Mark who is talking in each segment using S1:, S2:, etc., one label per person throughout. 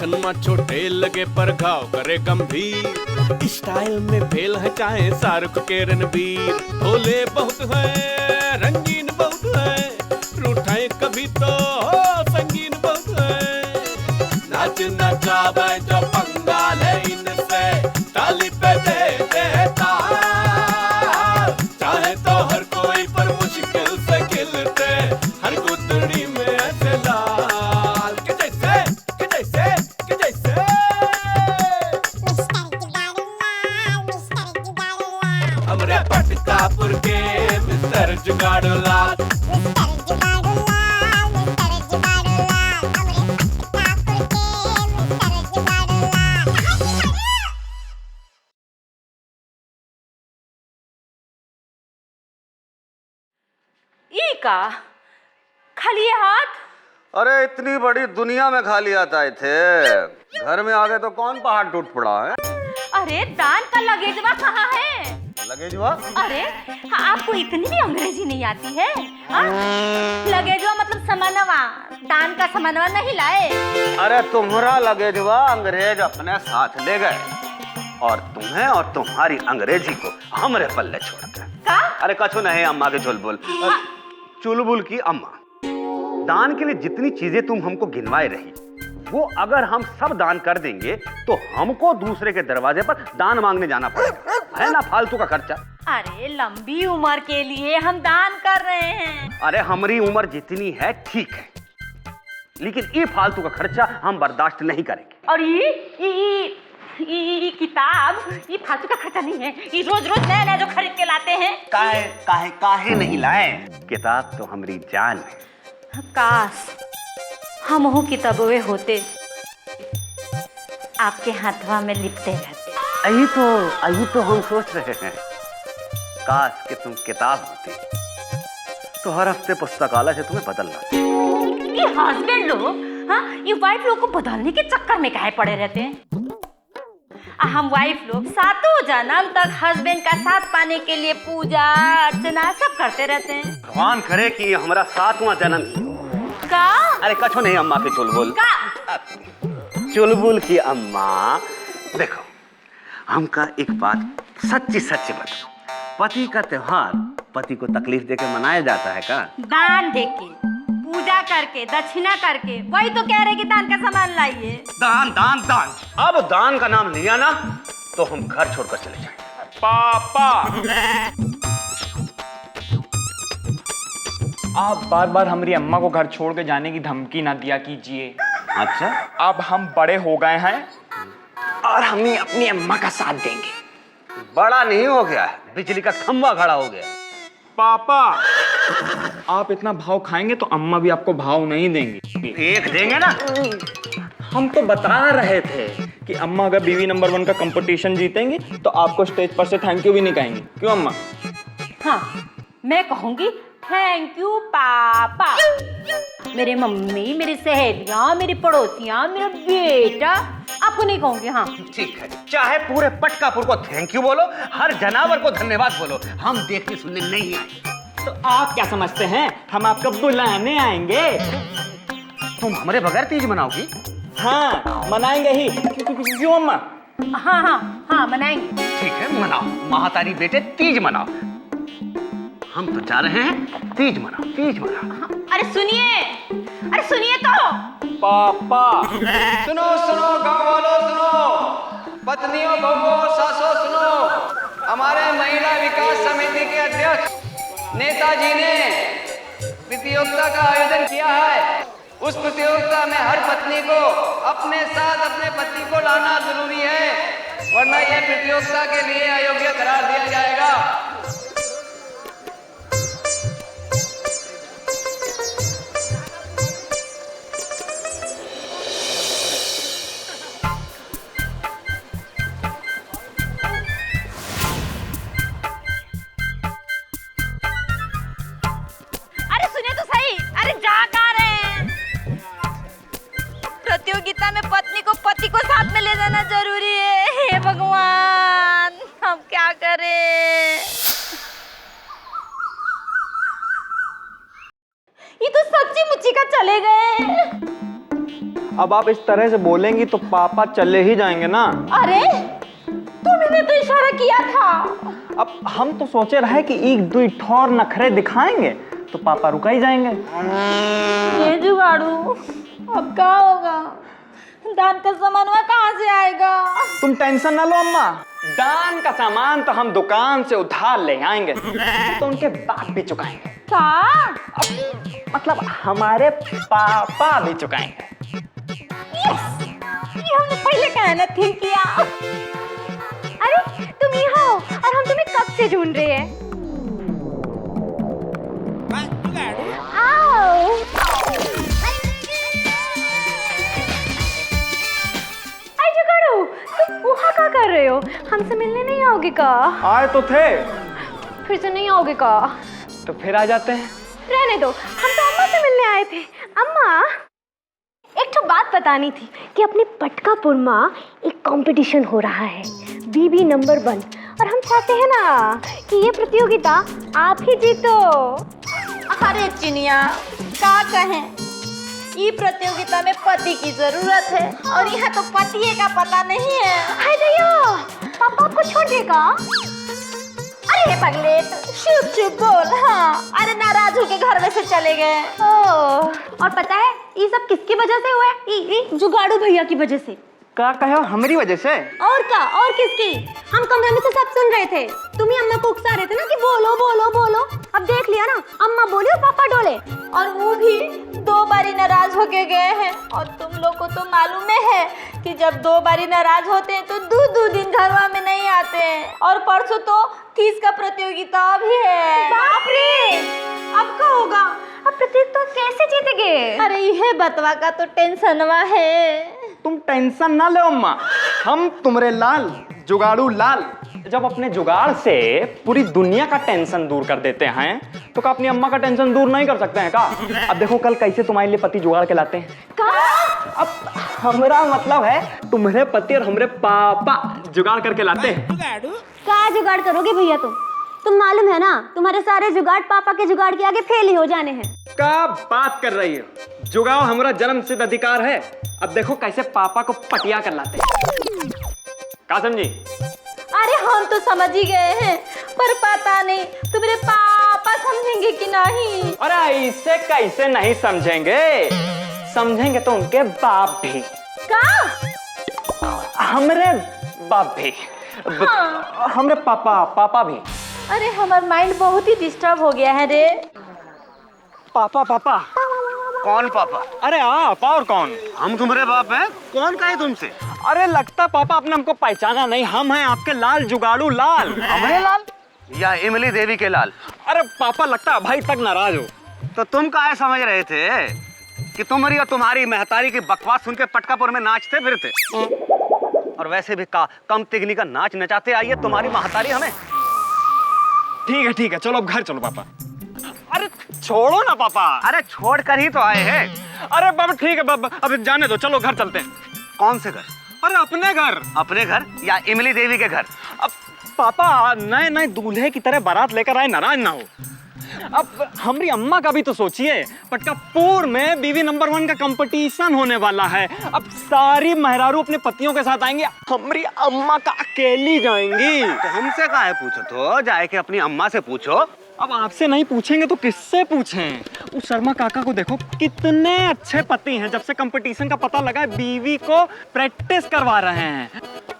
S1: देखन में छोटे लगे पर घाव करे गंभीर। स्टाइल में फेल है चाहे शाहरुख के रणबीर। भोले बहुत है, रंगीन बहुत है, रूठाए कभी तो संगीन बहुत है। नाच नचावे जो पंगाल है इनसे, ताली पे दे देता। चाहे तो हर कोई पर मुश्किल से खिलते, हर गुदड़ी में ऐसे लाल के जैसे, के जैसे, के जैसे। हमरे पटकापुर के मिस्टर जुगाड़ू लाल।
S2: का खाली हाथ?
S3: अरे इतनी बड़ी दुनिया में खाली हाथ आए थे, घर में आ गए तो कौन पहाड़ टूट पड़ा है?
S2: अरे दान का लगेजवा कहाँ है?
S3: लगेजवा?
S2: अरे आपको इतनी भी अंग्रेजी नहीं आती है? लगेजवा मतलब सामानवा, दान का सामानवा नहीं लाए।
S3: अरे तुम्हारा लगेजवा अंग्रेज अपने साथ ले गए और तुम्हें और तुम्हारी अंग्रेजी को हमरे पल्ले छोड़ गए।
S2: का?
S3: अरे कछु नहीं अम्मा के चुलबुल। चुलबुल की अम्मा, दान के लिए जितनी चीजें तुम हमको गिनवाए रही, वो अगर हम सब दान कर देंगे तो हमको दूसरे के दरवाजे पर दान मांगने जाना पड़ेगा, है ना? फालतू का खर्चा।
S2: अरे लंबी उम्र के लिए हम दान कर रहे हैं।
S3: अरे हमारी उम्र जितनी है ठीक है, लेकिन ये फालतू का खर्चा हम बर्दाश्त नहीं करेंगे।
S2: और ये किताब, ये फालतू का खर्चा नहीं है। ये रोज रोज नया नया जो खरीद के लाते हैं।
S3: काहे काहे काहे नहीं लाए? किताब तो हमारी जान है।
S2: काश हम वो किताबें होते, आपके हाथवा में लिपटे रहते।
S3: यही तो हम सोच रहे हैं। काश कि तुम किताब होती तो हर हफ्ते पुस्तकालय से तुम्हें बदलना।
S2: ये हस्बैंड लोग, हाँ, ये वाइफ लोग को बदलने के चक्कर में काहे पड़े रहते हैं? हम वाइफ लोग सातों जन्म तक हस्बैंड का साथ पाने के लिए पूजा अर्चना सब करते रहते हैं।
S3: भगवान करे कि हमारा 7वां जन्म ही।
S2: का?
S3: अरे कछु नहीं अम्मा की चुलबुल।
S2: का?
S3: चुलबुल की अम्मा, देखो हमका एक बात सच्ची सच्ची बताओ, पति का त्योहार पति को तकलीफ देके मनाया जाता है का?
S2: दान देके, पूजा करके, दक्षिणा करके। वही तो कह रहे कि दान का सामान लाइए।
S3: दान दान दान, अब दान का नाम लिया ना तो हम घर छोड़कर चले जाएंगे।
S1: पापा,
S4: आप बार बार हमारी अम्मा को घर छोड़ के जाने की धमकी ना दिया कीजिए।
S3: अच्छा,
S4: अब हम बड़े हो गए हैं और हम ही अपनी अम्मा का साथ देंगे।
S3: बड़ा नहीं हो गया है, बिजली का खंभा खड़ा हो गया।
S4: पापा, आप इतना भाव खाएंगे तो अम्मा भी आपको भाव नहीं देंगी।
S3: एक देंगे ना।
S4: हम तो बता रहे थे कि अम्मा अगर बीवी नंबर 1 का कंपटीशन जीतेंगी तो आपको स्टेज पर से थैंक यू भी नहीं कहेंगी। क्यों अम्मा?
S2: हाँ, मैं कहूंगी थैंक यू पापा। मेरे मम्मी, मेरी सहेलियां, मेरी पड़ोसियां, मेरा बेटा, आपको नहीं कहूंगी। हाँ
S3: ठीक है, चाहे पूरे पटकापुर को थैंक यू बोलो, हर जानवर को धन्यवाद बोलो, हम देखने सुनने नहीं आए।
S4: तो आप क्या समझते हैं हम आपको बुलाने आएंगे?
S3: तुम हमारे बगैर तीज मनाओगी?
S4: हाँ मनाएंगे ही। क्यों अम्मा?
S2: हाँ हाँ हाँ मनाएंगे।
S3: ठीक है मनाओ, महातारी बेटे तीज मनाओ। हम तो जा रहे हैं, तीज मनाओ, तीज मनाओ।
S2: अरे सुनिए तो।
S4: पापा
S5: सुनो सुनो गाँव वालों सुनो, पत्नियों बहुओं सासों सुनो, हमारे महिला विकास समिति के अध्यक्ष नेताजी ने प्रतियोगिता का आयोजन किया है। उस प्रतियोगिता में हर पत्नी को अपने साथ अपने पति को लाना जरूरी है, वरना यह प्रतियोगिता के लिए अयोग्य करार दिया जाएगा।
S2: अरे सुनिए तो सही, अरे जा कहाँ रहे हैं? प्रतियोगिता में पत्नी को पति को साथ में ले जाना जरूरी है। हे भगवान, हम क्या करें? ये तो सच्ची मुच्ची का चले गए।
S4: अब आप इस तरह से बोलेंगी तो पापा चले ही जाएंगे ना।
S2: अरे तुमने तो इशारा किया था।
S4: अब हम तो सोचे रहे कि एक दो ठौर नखरे दिखाएंगे तो पापा रुका ही जाएंगे।
S2: ये जुगाड़ू अब क्या होगा? दान का सामान वह कहाँ से आएगा?
S4: तुम टेंशन ना लो अम्मा, दान का सामान तो हम दुकान से उधार ले आएंगे तो उनके बाप भी चुकाएंगे।
S2: क्या?
S4: मतलब हमारे पापा भी चुकाएंगे।
S2: ये हमने पहले कहना थिंक किया।
S6: अरे तुम यहाँ हो और हम तुम्हें कब से ढूंढ रहे हैं। आओ। अरे जुगाड़ू, तुम वहाँ क्या कर रहे हो? हमसे मिलने नहीं आओगे का?
S4: आए तो थे,
S6: फिर से नहीं आओगे का?
S4: तो फिर आ जाते हैं।
S6: रहने दो, हम तो अम्मा से मिलने आए थे। अम्मा, एक तो बात बतानी थी कि अपने पटकापुर में एक कंपटीशन हो रहा है, बीबी नंबर 1, और हम चाहते हैं ना कि ये प्रतियोगिता आप ही जीतो।
S2: अरे चिनिया, क्या कहें, ये प्रतियोगिता में पति की जरूरत है और यहाँ तो पति का पता नहीं है।
S6: हाय दैया, पापा आपको छोड़ देगा?
S2: अरे पगलेट, चुप चुप बोल। हाँ, अरे नाराज होके घर में से चले गए।
S6: और पता है ये सब किसकी वजह से हुआ है? जुगाड़ू भैया की वजह से।
S4: क्या कहो, हमारी वजह से?
S6: और क्या, और किसकी? हम कमरे में से सब सुन रहे थे, तुम ही अम्मा को उकसा रहे थे ना कि बोलो बोलो बोलो। अब देख लिया ना, अम्मा बोली और पापा डोले,
S2: और वो भी 2 बारी नाराज होके गए हैं। और तुम लोग को तो मालूम है कि जब 2 बारी नाराज होते हैं तो 2 दिन घरवा में नहीं आते हैं। और परसों तो 30 का प्रतियोगिता भी है।
S6: बाप रे, अब क्या होगा? अब प्रतियोगिता कैसे जीतेंगे?
S2: अरे यह बतवा का तो टेंशनवा है।
S4: तुम टेंशन ना लो अम्मा, हम तुम्हारे लाल जुगाड़ू लाल जब अपने जुगाड़ से पूरी दुनिया का टेंशन दूर कर देते हैं तो क्या अपनी अम्मा का टेंशन दूर नहीं कर सकते हैं का? अब देखो कल कैसे तुम्हारे लिए पति जुगाड़ के लाते हैं। अब हमारा मतलब है तुम्हारे पति और हमारे पापा जुगाड़ करके लाते हैं।
S6: क्या जुगाड़ करोगे भैया तुम मालूम है ना, तुम्हारे सारे जुगाड़ पापा के जुगाड़ के आगे फेल ही हो जाने हैं।
S4: क्या बात कर रही है, जुगाड़ हमारा जन्म सिद्ध अधिकार है। अब देखो कैसे पापा को पटिया कर लाते हैं। क्या समझी?
S2: अरे हम तो समझ ही गए हैं, पर पता नहीं तुम्हारे पापा समझेंगे कि नहीं।
S4: अरे ऐसे कैसे नहीं समझेंगे, समझेंगे तो उनके बाप भी।
S2: क्या?
S4: हमरे बाप भी। हमरे पापा भी।
S2: अरे हमारा माइंड बहुत ही डिस्टर्ब हो गया है रे।
S4: पापा
S3: कौन पापा?
S4: अरे आप और कौन?
S3: हम तुम्हारे बाप हैं? कौन कहे तुमसे?
S4: अरे लगता पापा आपने हमको पहचाना नहीं, हम हैं आपके लाल जुगाड़ू लाल।
S3: हमारे लाल या इमली देवी के लाल?
S4: अरे पापा लगता भाई तक नाराज हो।
S3: तो तुम काहे समझ रहे थे कि तुम्हारी और तुम्हारी महतारी की बकवास सुन के पटकापुर में नाचते फिरते? और वैसे भी कम तिगनी का नाच नचाते आइए तुम्हारी महतारी हमें।
S4: ठीक है चलो अब घर चलो पापा। अरे छोड़ो ना पापा।
S3: अरे छोड़ कर ही तो आए हैं।
S4: अरे बाबा ठीक है बाबा, अब जाने दो, चलो घर चलते हैं।
S3: कौन से घर?
S4: अरे अपने घर।
S3: अपने घर या इमली देवी के घर?
S4: अब पापा नए दूल्हे की तरह बारात लेकर आए, नाराज ना हो। अब हमारी अम्मा का भी तो सोचिए, पटकापुर में बीवी नंबर 1 का कंपटीशन होने वाला है। अब सारी मेहरारू अपने पतियों के साथ आएंगे, हमारी अम्मा का अकेली जाएंगी।
S3: तो हमसे काहे पूछो, तो जाए के अपनी अम्मा से पूछो।
S4: अब आपसे नहीं पूछेंगे तो किससे पूछें? उस शर्मा काका को देखो कितने अच्छे पति हैं, जब से कंपटीशन का पता लगा बीवी को प्रैक्टिस करवा रहे हैं।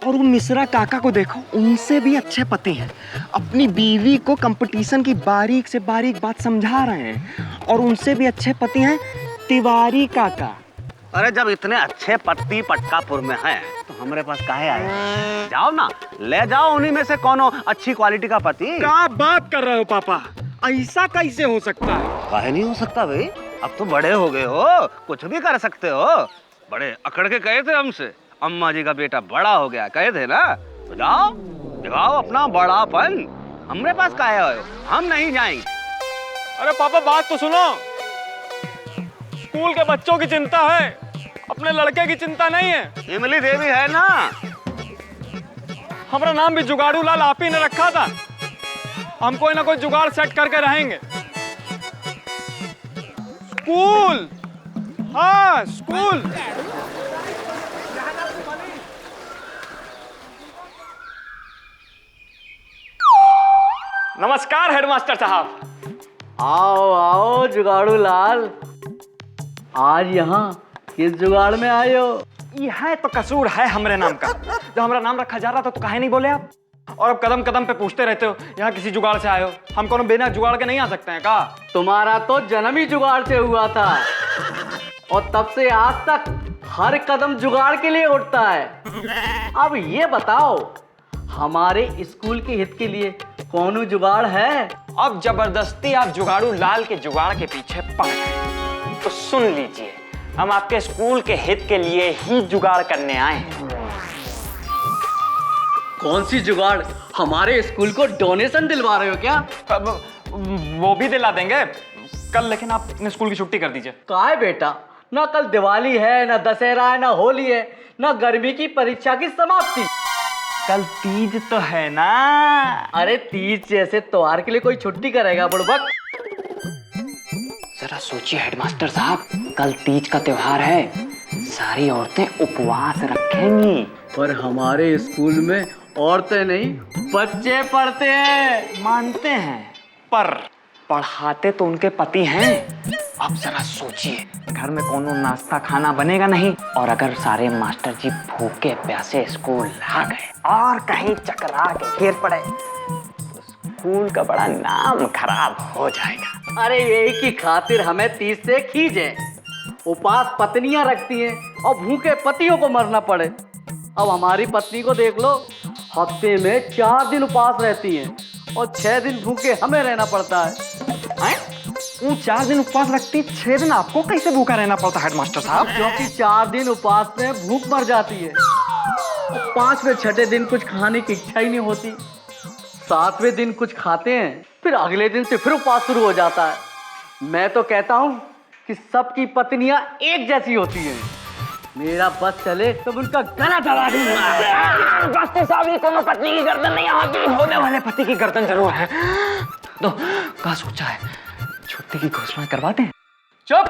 S4: और वो मिश्रा काका को देखो, उनसे भी अच्छे पति हैं, अपनी बीवी को कंपटीशन की बारीक से बारीक बात समझा रहे हैं। और उनसे भी अच्छे पति हैं तिवारी काका।
S3: अरे जब इतने अच्छे पति पटकापुर में हैं तो हमारे पास काहे आए? जाओ ना, ले जाओ उन्हीं में से कोनो अच्छी क्वालिटी का पति।
S4: क्या बात कर रहे हो पापा, ऐसा कैसे हो सकता है?
S3: काहे नहीं हो सकता भाई, अब तो बड़े हो गए हो, कुछ भी कर सकते हो। बड़े अकड़ के कहे थे हमसे, अम्मा जी का बेटा बड़ा हो गया, कहे थे ना। तो जाओ दिखाओ अपना बड़ापन, हमारे पास काहे आए हो? हम नहीं जाएंगे।
S4: अरे पापा बात तो सुनो, स्कूल के बच्चों की चिंता है, अपने लड़के की चिंता नहीं है।
S3: इमली देवी है ना,
S4: हमारा नाम भी जुगाड़ू लाल आप ही ने रखा था। हम कोई ना कोई जुगाड़ सेट करके रहेंगे। स्कूल, हाँ स्कूल। नमस्कार हेडमास्टर साहब।
S7: आओ आओ जुगाड़ू लाल, आज यहाँ किस जुगाड़ में आए हो?
S4: यह तो कसूर है हमरे नाम का। जब हमारा नाम रखा जा रहा था तो काहे नहीं बोले आप? और अब कदम कदम पे पूछते रहते हो यहाँ किसी जुगाड़ से आए हो। हम कोनो बिना जुगाड़ के नहीं आ सकते हैं का?
S7: तुम्हारा तो जन्म ही जुगाड़ से हुआ था और तब से आज तक हर कदम जुगाड़ के लिए उठता है। अब ये बताओ, हमारे स्कूल के हित के लिए कौन जुगाड़ है?
S4: अब जबरदस्ती आप जुगाड़ू लाल के जुगाड़ के पीछे पड़ गए तो सुन लीजिए, हम आपके स्कूल के हित के लिए ही जुगाड़ करने आए हैं।
S7: कौन सी जुगाड़? हमारे स्कूल को डोनेशन दिलवा रहे हो क्या?
S4: अब वो भी दिला देंगे कल, लेकिन आप अपने स्कूल की छुट्टी कर दीजिए।
S7: काहे बेटा, ना कल दिवाली है, ना दशहरा है, ना होली है, ना गर्मी की परीक्षा की समाप्ति।
S4: कल तीज तो है ना।
S7: अरे तीज जैसे त्योहार के लिए कोई छुट्टी करेगा बुड़बक?
S5: जरा सोचिए हेडमास्टर साहब, कल तीज का त्योहार है, सारी औरतें उपवास रखेंगी।
S7: पर हमारे स्कूल में औरतें नहीं, बच्चे पढ़ते हैं।
S4: मानते हैं, पर पढ़ाते तो उनके पति हैं।
S5: अब जरा सोचिए, घर में कोनो नाश्ता खाना बनेगा नहीं, और अगर सारे मास्टर जी भूखे प्यासे स्कूल आ गए और कहीं चकरा के गिर पड़े तो स्कूल का बड़ा नाम खराब हो जाएगा।
S7: अरे यही की खातिर हमें तीज से खींचे। उपवास पत्नियां रखती हैं और भूखे पतियों को मरना पड़े। अब हमारी पत्नी को देख लो, हफ्ते में 4 दिन उपवास रहती हैं और 6 दिन भूखे हमें रहना पड़ता है।
S4: वो 4 दिन उपवास रखती, 6 दिन आपको कैसे भूखा रहना पड़ता हेडमास्टर साहब?
S7: क्योंकि 4 दिन उपवास में भूख मर जाती है, 5वें 6ठे दिन कुछ खाने की इच्छा ही नहीं होती, 7वें दिन कुछ खाते हैं, फिर अगले दिन से फिर उपवास शुरू हो जाता है। मैं तो कहता हूँ कि सबकी पत्नियां एक जैसी होती हैं। मेरा बस चले तो उनका गला दबा दूंगा।
S5: मास्टर साहब, ये कोनो पत्नी की गर्दन नहीं, यहाँ की
S4: होने वाले पति की गर्दन जरूर है। तो क्या सोचा है, छुट्टी की घोषणा करवा दें?
S7: चुप!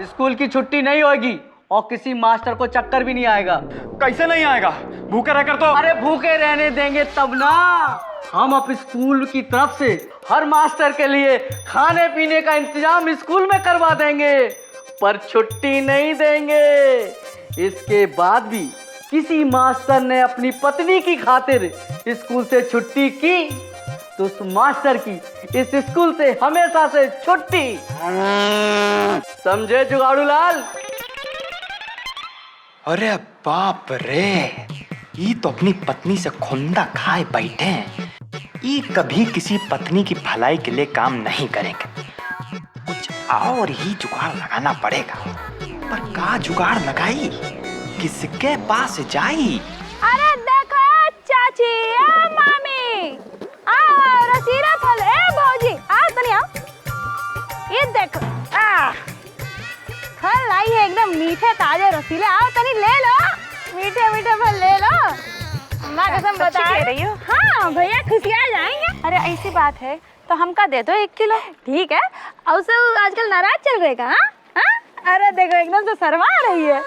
S7: स्कूल की छुट्टी नहीं होगी और किसी मास्टर को चक्कर भी नहीं आएगा।
S4: कैसे नहीं आएगा? भूखे रहकर तो।
S7: अरे भूखे रहने देंगे तब ना। हम अब स्कूल की तरफ से हर मास्टर के लिए खाने पीने का इंतजाम स्कूल में करवा देंगे, पर छुट्टी नहीं देंगे। इसके बाद भी किसी मास्टर ने अपनी पत्नी की खातिर स्कूल से छुट्टी की तो उस मास्टर की इस स्कूल से हमेशा से छुट्टी। समझे जुगाड़ू लाल?
S1: अरे बाप रे, ये तो अपनी पत्नी से खुंदा खाए बैठे हैं। ये कभी किसी पत्नी की भलाई के लिए काम नहीं करेंगे, कुछ और ही जुगाड़ लगाना पड़ेगा। पर का जुगाड़ लगाई, किसके पास जाई?
S6: अरे देखो चाची, मामी, रसीला फल, भौजी, तनी आओ। ये देखो, फल लाई है एकदम मीठे ताजे रसीले, आओ तनी ले लो, मीठे मीठे फल ले लो। अम्मा कसम बता रही हो? हाँ भैया, खुशी आ जाएंगे।
S2: अरे ऐसी बात है तो हमका दे दो 1 किलो।
S6: ठीक है। और सब आजकल नाराज चल रहे का? अरे देखो एकदम तो शर्मा रही है।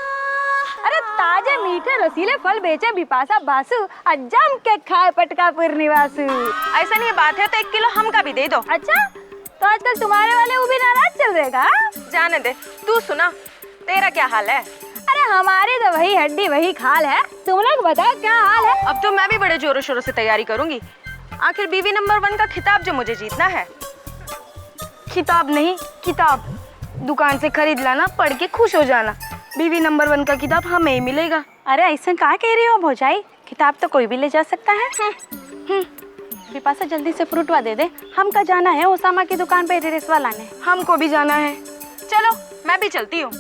S6: अरे ताजे मीठे रसीले फल बेचे बिपाशा बासु, और जम के खाए पटकापुर निवासु।
S2: ऐसा नहीं बात है तो 1 किलो हमका भी दे दो।
S6: अच्छा, तो आजकल तुम्हारे वाले वो भी नाराज चल रहे का?
S2: जाने दे, तू सुना, तेरा क्या हाल है?
S6: अरे हमारी तो वही हड्डी वही खाल है, तुम लोग बताओ क्या हाल है?
S2: अब तो मैं भी बड़े जोरों शोरों से तैयारी करूंगी। आखिर बीवी नंबर 1 का खिताब जो मुझे जीतना है।
S6: किताब नहीं, किताब दुकान से खरीद लाना, पढ़ के खुश हो जाना। बीवी नंबर 1 का किताब हमें ही मिलेगा।
S2: अरे ऐसा कहाँ कह रही हो भौजाई, किताब तो कोई भी ले जा सकता है। बिपाशा जल्दी से फ्रूटवा दे दे, हमका जाना है ओसामा की दुकान पे ड्रेसवा लाने।
S6: हमको भी जाना है।
S2: चलो मैं भी चलती हूँ।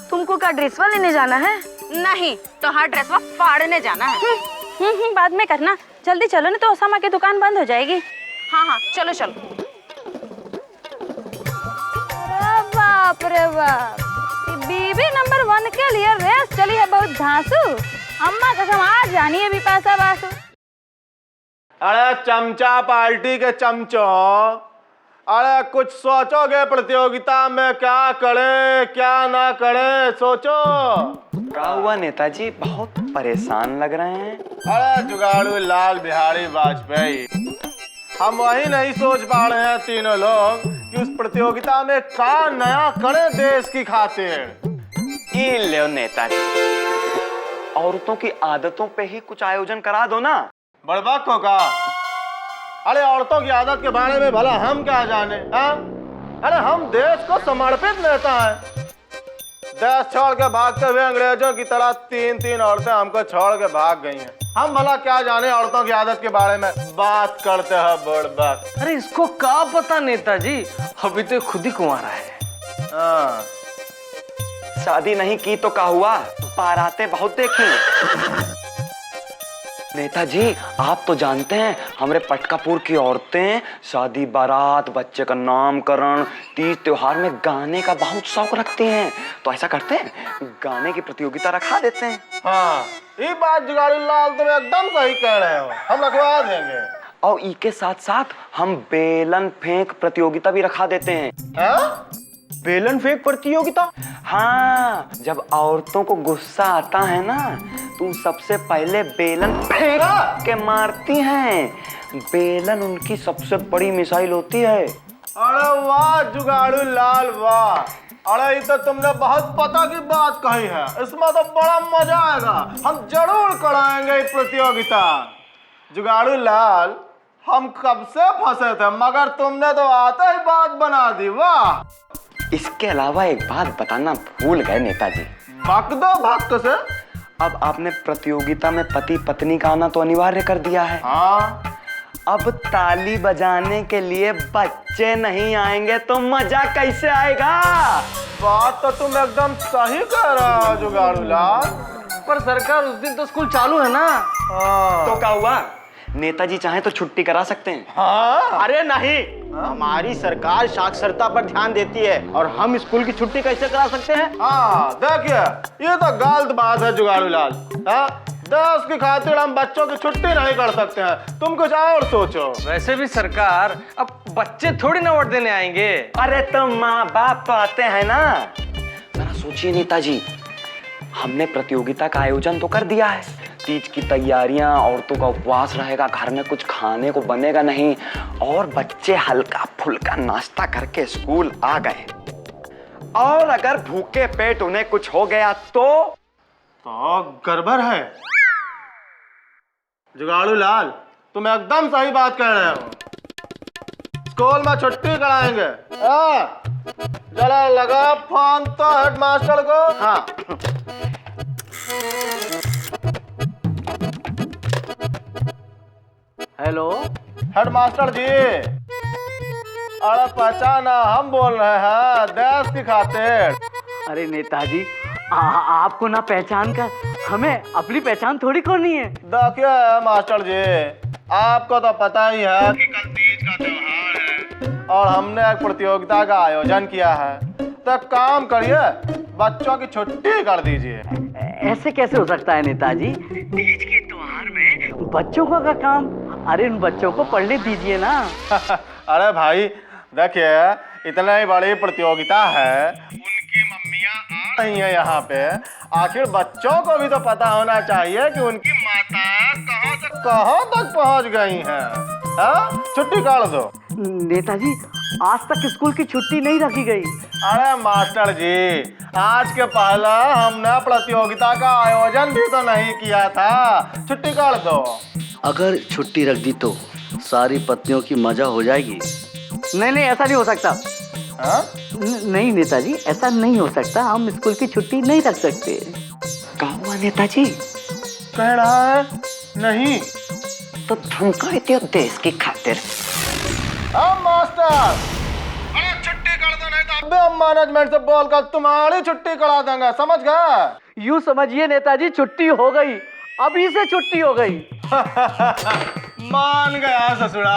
S6: तुमको क्या ड्रेसवा लेने जाना है?
S2: नहीं तो हाँ, ड्रेसवा फाड़ने जाना है। बाद में करना, जल्दी चलो ना तो ओसामा की दुकान बंद हो जाएगी। हाँ हाँ चलो चलो।
S6: अरे बाप रे बाप, बीवी नंबर 1 के लिए रेस चली है बहुत धांसू। अम्मा कसम आज जानी है बिपाशा बासु।
S8: अरे चमचा पार्टी के चमचों, अरे कुछ सोचोगे प्रतियोगिता में क्या करें क्या ना करें, सोचो।
S4: क्या हुआ नेताजी, बहुत परेशान लग रहे हैं?
S8: अरे जुगाड़ू लाल बिहारी वाजपेयी, हम वही नहीं सोच पा रहे हैं तीनों लोग कि उस प्रतियोगिता में क्या नया करें देश की खातिर।
S4: ये लो नेताजी, औरतों की आदतों पे ही कुछ आयोजन करा दो ना।
S8: बड़बक को का? अरे औरतों की आदत के बारे में भला हम क्या जाने? हाँ? अरे हम देश को समर्पित नेता हैं। देश छोड़ के भागते हुए अंग्रेजों की तरह 3-3 औरतें हमको छोड़ के भाग गई हैं। हम भला क्या जाने औरतों की आदत के बारे में बात करते हैं बड़बक।
S7: अरे इसको क्या पता नेताजी, अभी तो खुद ही कुंवारा है।
S8: हाँ।
S4: शादी नहीं की तो क्या हुआ, बारातें बहुत देखी। नेताजी आप तो जानते हैं हमारे पटकापुर की औरतें शादी बारात, बच्चे का नामकरण, तीज त्योहार में गाने का बहुत शौक रखती हैं। तो ऐसा करते हैं, गाने की प्रतियोगिता रखा देते हैं।
S8: हाँ, ये बात जुगाड़ू लाल तुम एकदम सही कह रहे हो, हम रखवा देंगे।
S4: और इसके साथ साथ हम बेलन फेंक प्रतियोगिता भी रखा देते हैं।
S8: हाँ?
S4: बेलन फेंक प्रतियोगिता? हाँ, जब औरतों को गुस्सा आता है ना तो सबसे पहले बेलन फेंक के मारती हैं। बेलन उनकी सबसे बड़ी मिसाइल होती है।
S8: अरे वाह जुगाड़ू लाल वाह, अरे ये तो तुमने बहुत पता की बात कही है, इसमें तो बड़ा मजा आएगा। हम जरूर कराएंगे ये प्रतियोगिता। जुगाड़ू लाल हम कब से फंसे थे मगर तुमने तो आते ही बात बना दी। वाह।
S4: इसके अलावा एक बात बताना भूल गए नेताजी।
S8: भक दो भक्त से।
S4: अब आपने प्रतियोगिता में पति पत्नी का आना तो अनिवार्य कर दिया है।
S8: हाँ।
S4: अब ताली बजाने के लिए बच्चे नहीं आएंगे तो मजा कैसे आएगा?
S8: बात तो तुम एकदम सही कह रहे हो जुगाड़ू लाल।
S7: पर सरकार उस दिन तो स्कूल चालू है ना।
S8: हाँ।
S4: तो क्या हुआ, नेताजी चाहे तो छुट्टी करा सकते हैं।
S8: हाँ?
S9: अरे नहीं, हमारी सरकार साक्षरता पर ध्यान देती है और हम स्कूल की छुट्टी कैसे करा सकते हैं?
S8: हाँ देखिए, ये तो गलत बात है जुगाड़ू लाल। हाँ? देश की खातिर हम बच्चों की छुट्टी नहीं कर सकते हैं, तुम कुछ और सोचो।
S7: वैसे भी सरकार, अब बच्चे थोड़ी ना वोट देने आएंगे।
S4: अरे तो माँ बाप तो आते हैं ना। जरा सोचिए नेताजी, हमने प्रतियोगिता का आयोजन तो कर दिया है, तीज की तैयारियां, औरतों का उपवास रहेगा, घर में कुछ खाने को बनेगा नहीं, और बच्चे हल्का फुल्का नाश्ता करके स्कूल आ गए। और अगर भूखे पेट उन्हें कुछ हो गया तो
S8: गड़बड़ है। जुगाड़ू लाल तुम एकदम सही बात कह रहे हो, स्कूल में छुट्टी कराएंगे। जरा लगा फोन तो हेडमास्टर को। हाँ।
S7: हेलो
S8: हेडमास्टर जी, अरे पहचाना, हम बोल रहे हैं देश की खातिर।
S7: अरे नेताजी, आपको ना पहचान कर हमें अपनी पहचान थोड़ी करनी है।
S8: देखिए मास्टर जी, आपको तो पता ही है कि कल तीज का त्योहार है और हमने एक प्रतियोगिता का आयोजन किया है, तो काम करिए, बच्चों की छुट्टी कर दीजिए।
S7: ऐसे कैसे हो सकता है नेताजी, तीज के त्योहार में बच्चों का क्या काम? अरे उन बच्चों को पढ़ने दीजिए ना।
S8: अरे भाई देखिए, इतनी ही बड़ी प्रतियोगिता है, उनकी मम्मियाँ आ रही हैं यहाँ पे, आखिर बच्चों को भी तो पता होना चाहिए कि उनकी माता कहाँ तक पहुँच गई हैं। हाँ? छुट्टी कर दो।
S7: नेताजी आज तक स्कूल की छुट्टी नहीं रखी गई।
S8: अरे मास्टर जी, आज के पहले हमने प्रतियोगिता का आयोजन भी तो नहीं किया था, छुट्टी कर दो।
S10: अगर छुट्टी रख दी तो सारी पत्नियों की मजा हो जाएगी।
S7: नहीं ऐसा नहीं हो सकता।
S8: हाँ?
S7: नहीं नेताजी, ऐसा नहीं हो सकता, हम स्कूल की छुट्टी नहीं रख सकते।
S4: क्या हुआ नेताजी?
S8: कह रहा है नहीं।
S4: तो तुम कहते हो देश की खातिर।
S8: हाँ मास्टर, अरे छुट्टी कर दो, नहीं तो अबे हम मैनेजमेंट से बोलकर तुम्हारी छुट्टी करा देंगे, समझ गए?
S7: यूँ समझिए नेताजी, छुट्टी हो गई, अभी से छुट्टी हो गई।
S8: मान गया ससुरा।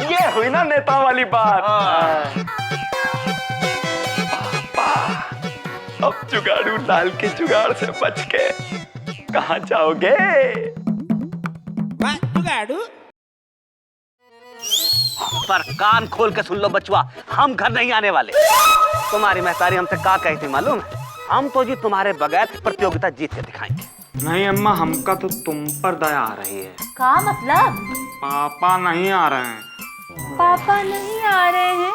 S4: ये हुई ना नेता वाली बात। अब जुगाड़ू लाल के जुगाड़ से बच के कहाँ जाओगे?
S3: पर कान खोल के सुन लो बचवा, हम घर नहीं आने वाले। तुम्हारी महतारी हमसे क्या कहती मालूम है? हम तो जी तुम्हारे बगैर प्रतियोगिता जीत के दिखाएंगे।
S4: नहीं अम्मा, हमका तो तुम पर दया आ रही है।
S2: का मतलब?
S4: पापा नहीं आ रहे हैं।
S2: पापा नहीं आ रहे हैं?